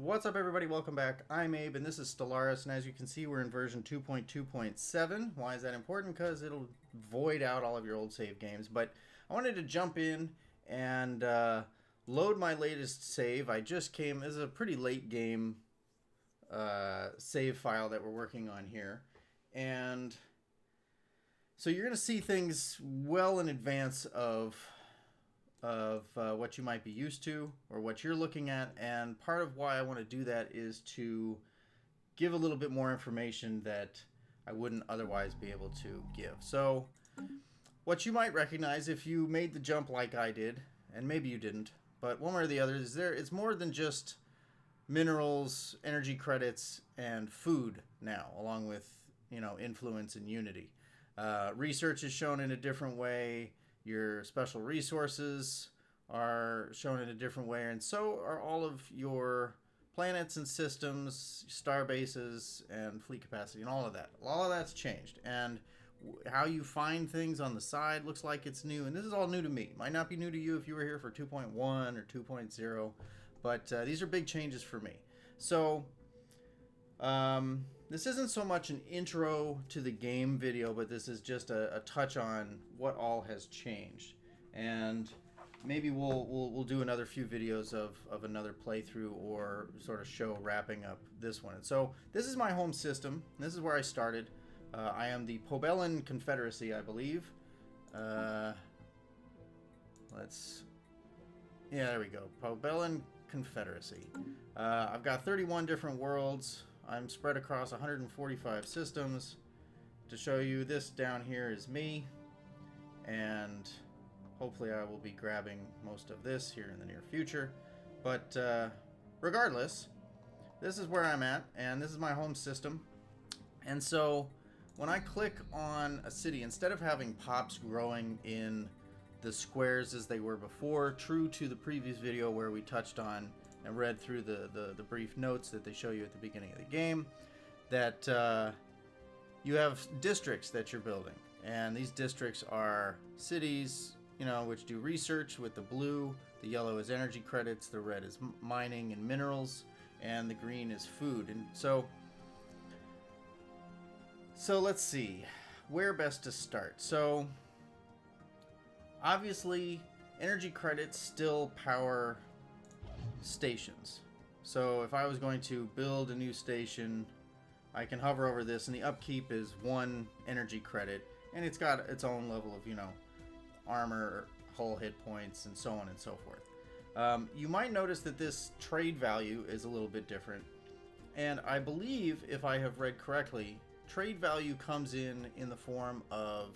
What's up, everybody? Welcome back. I'm Abe, and this is Stellaris, and as you can see, we're in version 2.2.7. Why is that important? Because it'll void out all of your old save games, but I wanted to jump in and load my latest save. This is a pretty late game save file that we're working on here, and so you're going to see things well in advance of what you might be used to or what you're looking at, and part of why I want to do that is to give a little bit more information that I wouldn't otherwise be able to give. So what you might recognize if you made the jump like I did, and maybe you didn't, but one way or the other, it's more than just minerals, energy credits, and food now, along with influence and unity. Research is shown in a different way. Your special resources are shown in a different way, and so are all of your planets and systems, star bases, and fleet capacity, and all of that. All of that's changed, and how you find things on the side looks like it's new, and this is all new to me. Might not be new to you if you were here for 2.1 or 2.0, but these are big changes for me. So this isn't so much an intro to the game video, but this is just a touch on what all has changed. And maybe we'll do another few videos of another playthrough or sort of show wrapping up this one. And so this is my home system. This is where I started. I am the Pobellan Confederacy, I believe. Yeah, there we go. Pobellan Confederacy. I've got 31 different worlds. I'm spread across 145 systems. To show you, this down here is me, and hopefully I will be grabbing most of this here in the near future. But regardless, this is where I'm at, and this is my home system. And so when I click on a city, instead of having pops growing in the squares as they were before, true to the previous video where we touched on and read through the brief notes that they show you at the beginning of the game, that you have districts that you're building, and these districts are cities, which do research with the blue. The yellow is energy credits, the red is mining and minerals, and the green is food. And so let's see where best to start. So obviously energy credits still power stations. So if I was going to build a new station, I can hover over this, and the upkeep is 1 energy credit, and it's got its own level of armor, hull hit points, and so on and so forth. You might notice that this trade value is a little bit different, and I believe, if I have read correctly, trade value comes in the form of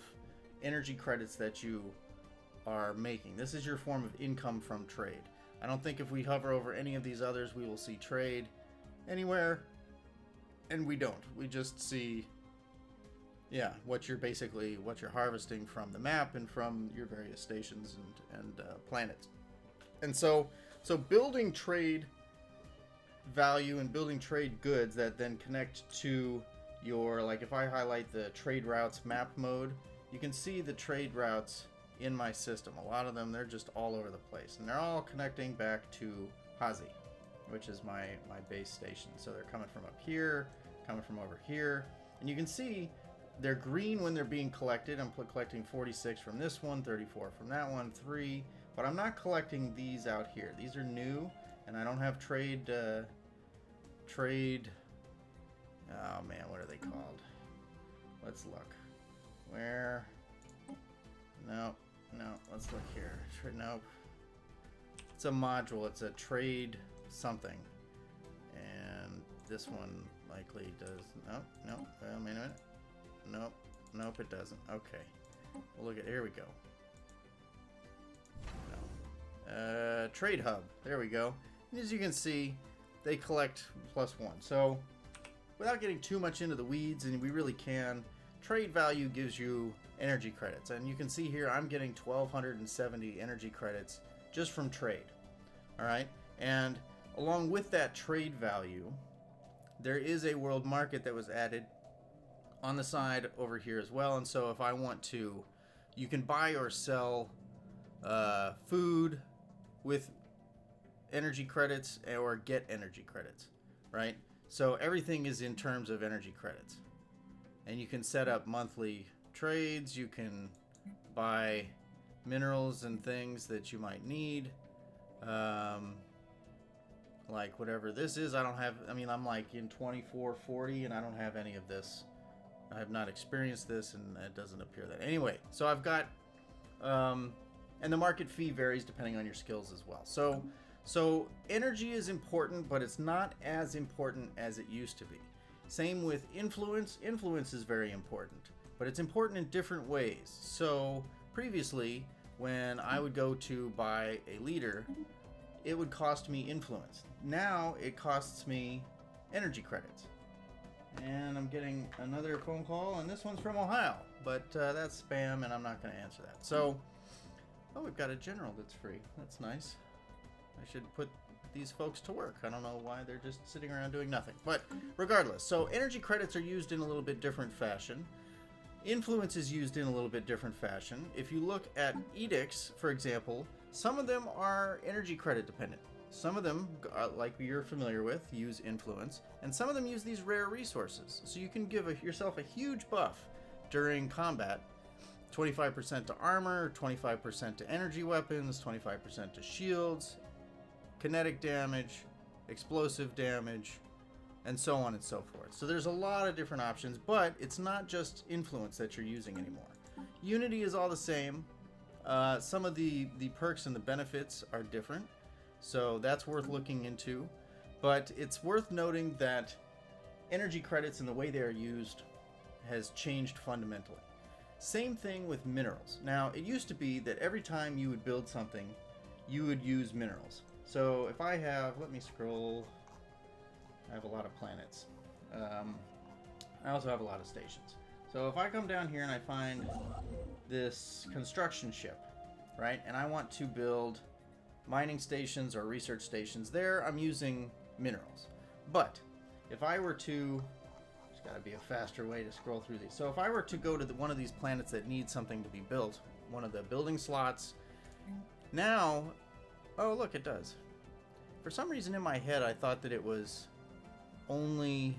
energy credits that you are making. This is your form of income from trade. I don't think if we hover over any of these others we will see trade anywhere, and we don't. We just see what you're harvesting from the map and from your various stations and planets. And so building trade value and building trade goods that then connect to your, like if I highlight the trade routes map mode, you can see the trade routes in my system. A lot of them, they're just all over the place, and they're all connecting back to Hazi, which is my base station. So they're coming from up here, coming from over here, and you can see they're green when they're being collected. I'm collecting 46 from this one, 34 from that one, 3, but I'm not collecting these out here. These are new, and I don't have trade. Oh man, what are they called? Let's look. Where? No, let's look here. Nope. It's a module. It's a trade something. And this one likely does. No. Wait a minute. Nope, it doesn't. Okay. Well, look at, here we go. No. Trade hub. There we go. And as you can see, they collect +1. So, without getting too much into the weeds, and we really can, trade value gives you energy credits, and you can see here I'm getting 1,270 energy credits just from trade. All right, and along with that trade value, there is a world market that was added on the side over here as well. And so if I want to, you can buy or sell food with energy credits or get energy credits, right? So everything is in terms of energy credits. And you can set up monthly trades. You can buy minerals and things that you might need. Like whatever this is, I don't have, I mean, I'm like in 2440 and I don't have any of this. I have not experienced this and it doesn't appear that. Anyway, so I've got, and the market fee varies depending on your skills as well. So energy is important, but it's not as important as it used to be. Same with influence. Influence is very important, but it's important in different ways. So previously, when I would go to buy a leader, it would cost me influence. Now it costs me energy credits. And I'm getting another phone call, and this one's from Ohio, but that's spam, and I'm not going to answer that. So, oh, we've got a general that's free. That's nice. I should put these folks to work. I don't know why they're just sitting around doing nothing. But regardless, so energy credits are used in a little bit different fashion. Influence is used in a little bit different fashion. If you look at edicts, for example, some of them are energy credit dependent. Some of them, like you're familiar with, use influence, and some of them use these rare resources. So you can give yourself a huge buff during combat. 25% to armor, 25% to energy weapons, 25% to shields, kinetic damage, explosive damage, and so on and so forth. So there's a lot of different options, but it's not just influence that you're using anymore. Unity is all the same. Some of the perks and the benefits are different, so that's worth looking into. But it's worth noting that energy credits and the way they are used has changed fundamentally. Same thing with minerals. Now, it used to be that every time you would build something, you would use minerals. So if I have, let me scroll, I have a lot of planets. I also have a lot of stations. So if I come down here and I find this construction ship, right, and I want to build mining stations or research stations there, I'm using minerals. But if I were to, there's got to be a faster way to scroll through these. So if I were to go to one of these planets that needs something to be built, one of the building slots, now, oh look, it does. For some reason in my head I thought that it was only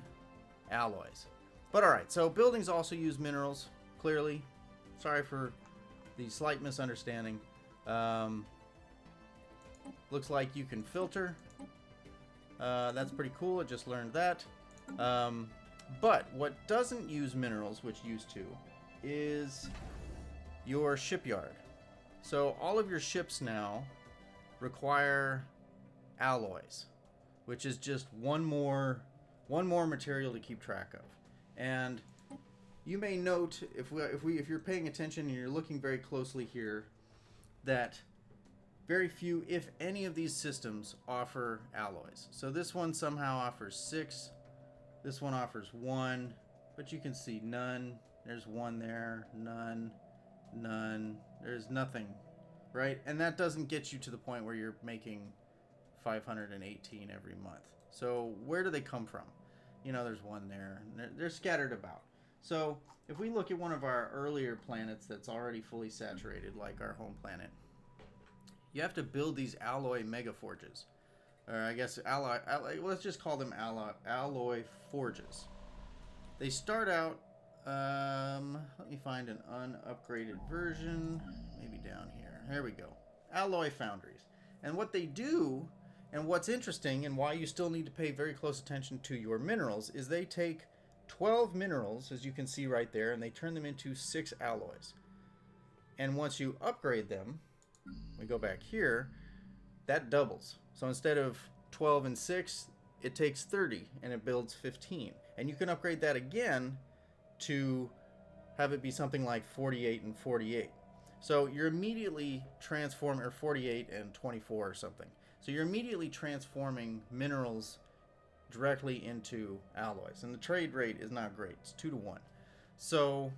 alloys. But alright, so buildings also use minerals, clearly. Sorry for the slight misunderstanding. Looks like you can filter. That's pretty cool, I just learned that. But what doesn't use minerals, which used to, is your shipyard. So all of your ships now require alloys, which is just one more material to keep track of. And you may note, if you're paying attention and you're looking very closely here, that very few, if any, of these systems offer alloys. So this one somehow offers 6. This one offers 1, but you can see none. There's 1 there, none, none. There's nothing, right? And that doesn't get you to the point where you're making 518 every month. So where do they come from? You know, there's 1 there. They're scattered about. So if we look at one of our earlier planets that's already fully saturated, like our home planet, you have to build these alloy megaforges. Or I guess alloy, let's just call them alloy forges. They start out, let me find an unupgraded version, maybe down here. Here we go. Alloy foundries. And what they do, and what's interesting, and why you still need to pay very close attention to your minerals, is they take 12 minerals, as you can see right there, and they turn them into 6 alloys. And once you upgrade them, we go back here, that doubles. So instead of 12 and 6, it takes 30 and it builds 15. And you can upgrade that again to have it be something like 48 and 48. So you're immediately transforming, or 48 and 24 or something. So you're immediately transforming minerals directly into alloys. And the trade rate is not great. It's 2 to 1. So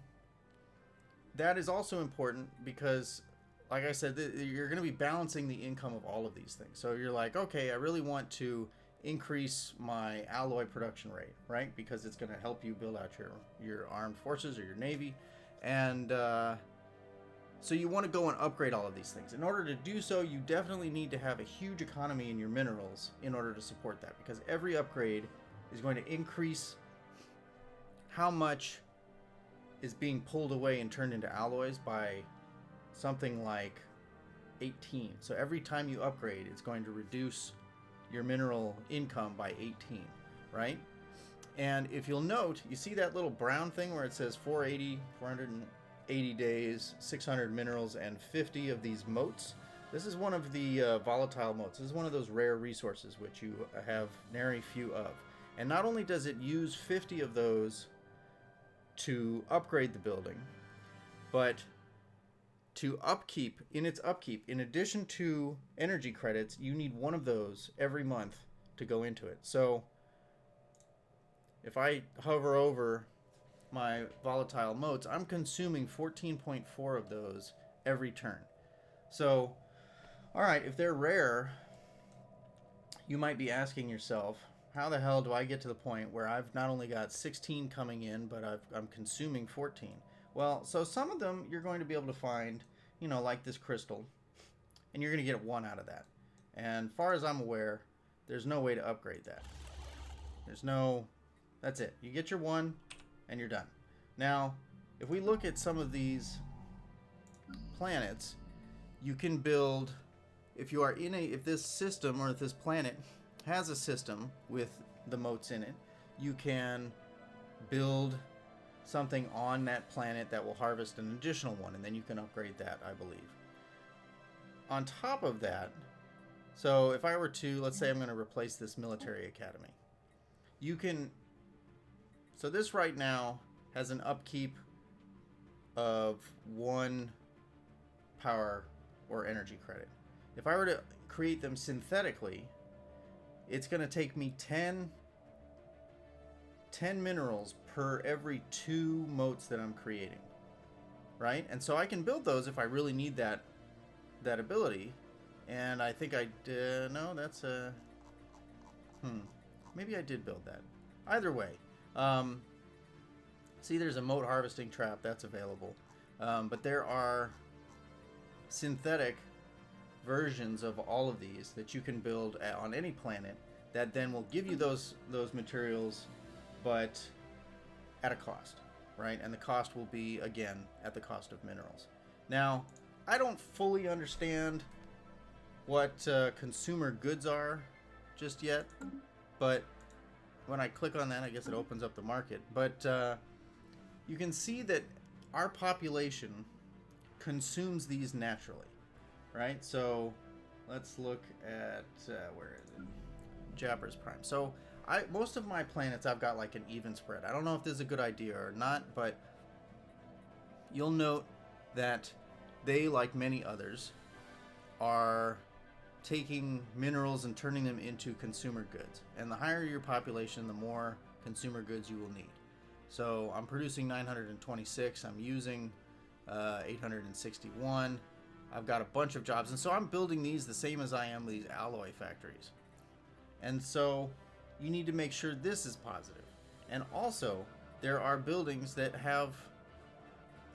that is also important because, like I said, you're going to be balancing the income of all of these things. So you're like, okay, I really want to increase my alloy production rate, right? Because it's going to help you build out your armed forces or your navy. And So you want to go and upgrade all of these things. In order to do so, you definitely need to have a huge economy in your minerals in order to support that, because every upgrade is going to increase how much is being pulled away and turned into alloys by something like 18. So every time you upgrade, it's going to reduce your mineral income by 18, right? And if you'll note, you see that little brown thing where it says 480 days, 600 minerals, and 50 of these motes. This is one of the volatile motes. This is one of those rare resources which you have nary few of. And not only does it use 50 of those to upgrade the building, but to upkeep, in addition to energy credits, you need one of those every month to go into it. So if I hover over my volatile motes, I'm consuming 14.4 of those every turn. So, all right, if they're rare, you might be asking yourself, how the hell do I get to the point where I've not only got 16 coming in, but I'm consuming 14? Well, so some of them you're going to be able to find, you know, like this crystal, and you're going to get one out of that. And far as I'm aware, there's no way to upgrade that. That's it. You get your one, and you're done. Now, if we look at some of these planets, you can build, if this system or if this planet has a system with the motes in it, you can build something on that planet that will harvest an additional one, and then you can upgrade that, I believe. On top of that, so if I were to, let's say I'm going to replace this military academy, so this right now has an upkeep of 1 power or energy credit. If I were to create them synthetically, it's going to take me 10 minerals per every 2 motes that I'm creating, right? And so I can build those if I really need that ability. And I think I did. No, that's a maybe I did build that. Either way, see, there's a mote harvesting trap that's available, but there are synthetic versions of all of these that you can build on any planet that then will give you those materials, but at a cost, right? And the cost will be, again, at the cost of minerals. Now, I don't fully understand what consumer goods are just yet, but when I click on that, I guess it opens up the market. But you can see that our population consumes these naturally, right? So let's look at, where is it? Japper's Prime. So most of my planets, I've got like an even spread. I don't know if this is a good idea or not, but you'll note that they, like many others, are taking minerals and turning them into consumer goods. And the higher your population, the more consumer goods you will need. So I'm producing 926. I'm using 861. I've got a bunch of jobs. And so I'm building these the same as I am these alloy factories. And so you need to make sure this is positive. And also, there are buildings that have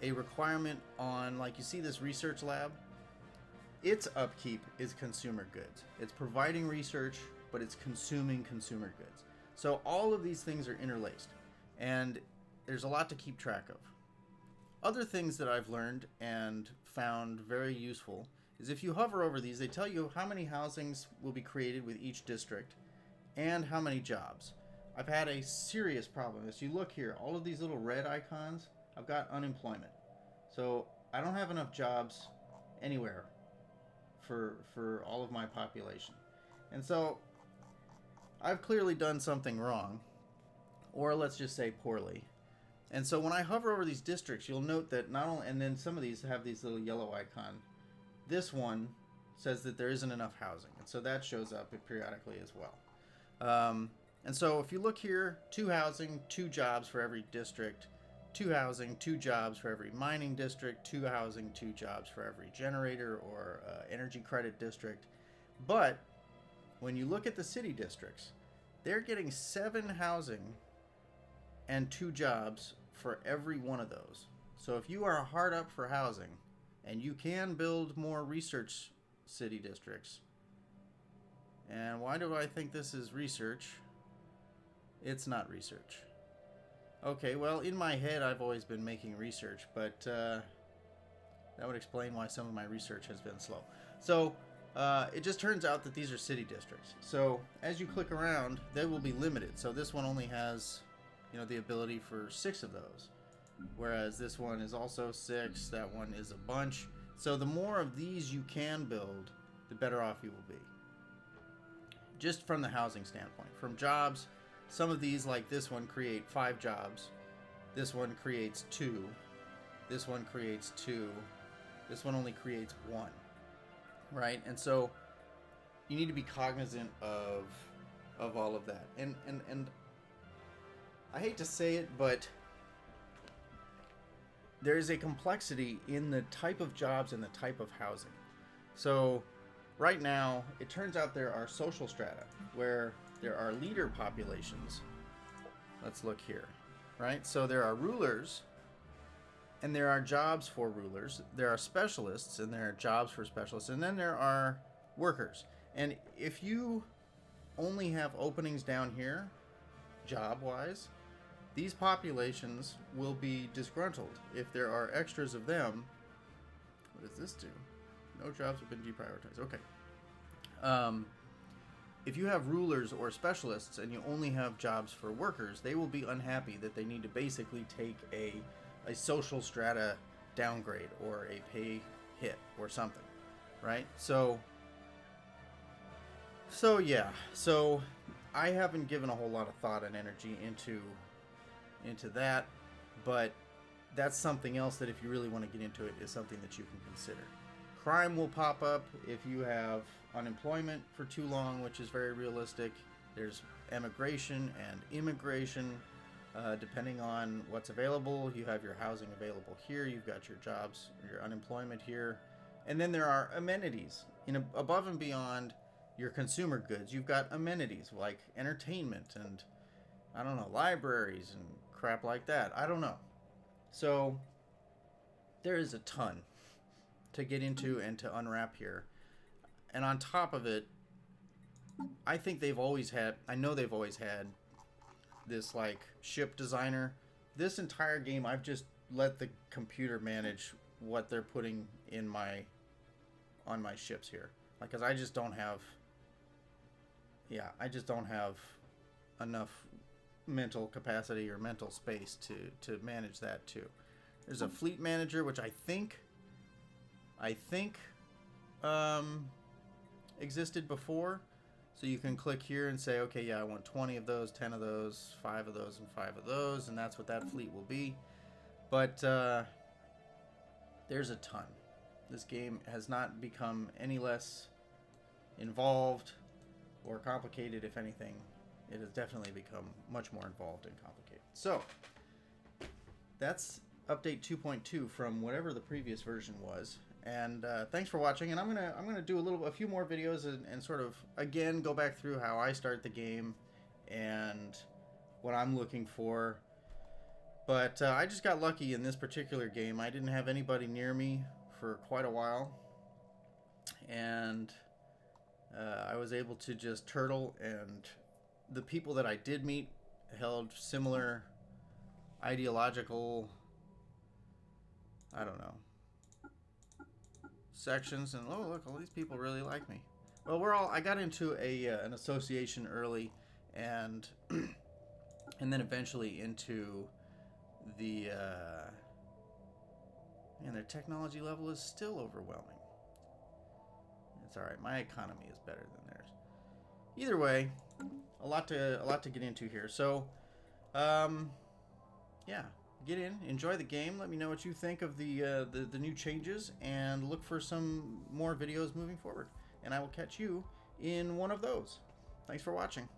a requirement on, like you see this research lab, its upkeep is consumer goods. It's providing research, but it's consuming consumer goods. So all of these things are interlaced, and there's a lot to keep track of. Other things that I've learned and found very useful is if you hover over these, they tell you how many housings will be created with each district and how many jobs. I've had a serious problem. As you look here, all of these little red icons, I've got unemployment. So I don't have enough jobs anywhere for all of my population. And so I've clearly done something wrong, or let's just say poorly. And so when I hover over these districts, you'll note that not only, and then some of these have these little yellow icon. This one says that there isn't enough housing, and so that shows up periodically as well. And so if you look here, 2 housing, 2 jobs for every district, 2 housing, 2 jobs for every mining district, 2 housing, 2 jobs for every generator or energy credit district. But when you look at the city districts, they're getting 7 housing and 2 jobs for every one of those. So if you are hard up for housing, And you can build more research city districts. And why do I think this is research? It's not research. Okay, well, in my head, I've always been making research, but that would explain why some of my research has been slow. So, it just turns out that these are city districts. So, as you click around, they will be limited. So, this one only has, the ability for 6 of those. Whereas this one is also 6, that one is a bunch. So, the more of these you can build, the better off you will be. Just from the housing standpoint. From jobs, some of these, like this one, create 5 jobs. This one creates 2. This one creates 2. This one only creates 1. Right? And so you need to be cognizant of all of that. And I hate to say it, but there is a complexity in the type of jobs and the type of housing. So right now, it turns out there are social strata where there are leader populations. Let's look here, right? So there are rulers, and there are jobs for rulers. There are specialists, and there are jobs for specialists. And then there are workers. And if you only have openings down here, job-wise, these populations will be disgruntled. If there are extras of them, what does this do? No jobs have been deprioritized. Okay. If you have rulers or specialists and you only have jobs for workers, they will be unhappy that they need to basically take a social strata downgrade or a pay hit or something, right? So yeah. So I haven't given a whole lot of thought and energy into that, but that's something else that if you really want to get into it is something that you can consider. Crime will pop up if you have unemployment for too long, which is very realistic. There's emigration and immigration, depending on what's available. You have your housing available here. You've got your jobs, your unemployment here. And then there are amenities. Above and beyond your consumer goods, you've got amenities like entertainment and, I don't know, libraries and crap like that. I don't know. So there is a ton to get into and to unwrap here. And on top of it, I know they've always had this like ship designer. This entire game, I've just let the computer manage what they're putting on my ships here. Like, cause I just don't have enough mental capacity or mental space to manage that too. There's a fleet manager, which I think existed before. So you can click here and say, okay, yeah, I want 20 of those, 10 of those, 5 of those, and 5 of those, and that's what that fleet will be. But there's a ton. This game has not become any less involved or complicated. If anything, it has definitely become much more involved and complicated. So that's update 2.2 from whatever the previous version was. And thanks for watching. And I'm gonna do a few more videos and sort of again go back through how I start the game and what I'm looking for. But I just got lucky in this particular game. I didn't have anybody near me for quite a while, and I was able to just turtle. And the people that I did meet held similar ideological, I don't know, sections, and oh look, all these people really like me. Well, I got into an association early, and and then eventually into the and their technology level is still overwhelming. It's all right. My economy is better than theirs. Either way, a lot to get into here. So, yeah. Get in, enjoy the game. Let me know what you think of the new changes, and look for some more videos moving forward. And I will catch you in one of those. Thanks for watching.